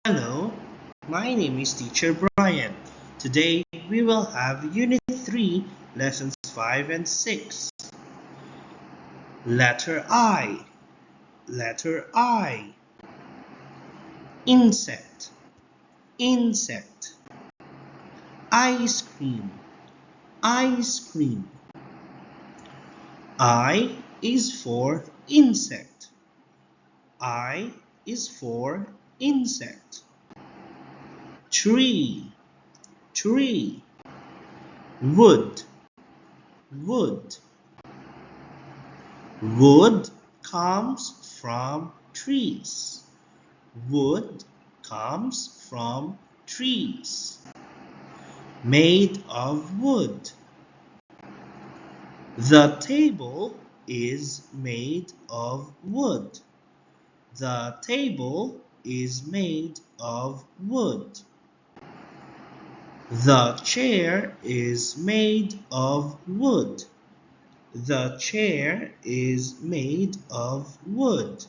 Hello, my name is Teacher Brian. Today we will have Unit 3, Lessons 5 and 6. Letter I. Letter I. Insect. Insect. Ice cream. Ice cream. I is for insect. I is for insect. Tree. Tree. Wood. Wood. Wood comes from trees. Wood comes from trees. Made of wood. The table is made of wood. The table is made of wood. The chair is made of wood. The chair is made of wood.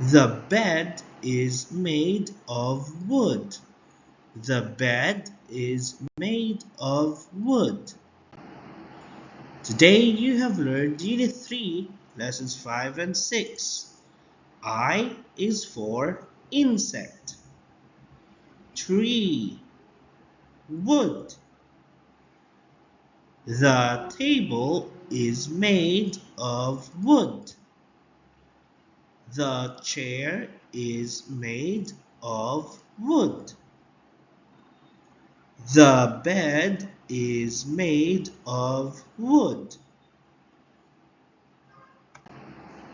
The bed is made of wood. The bed is made of wood. Today you have learned Unit 3, Lessons 5 and 6. I is for insect. Tree. Wood. The table is made of wood. The chair is made of wood. The bed is made of wood.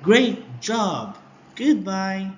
Great job! Goodbye!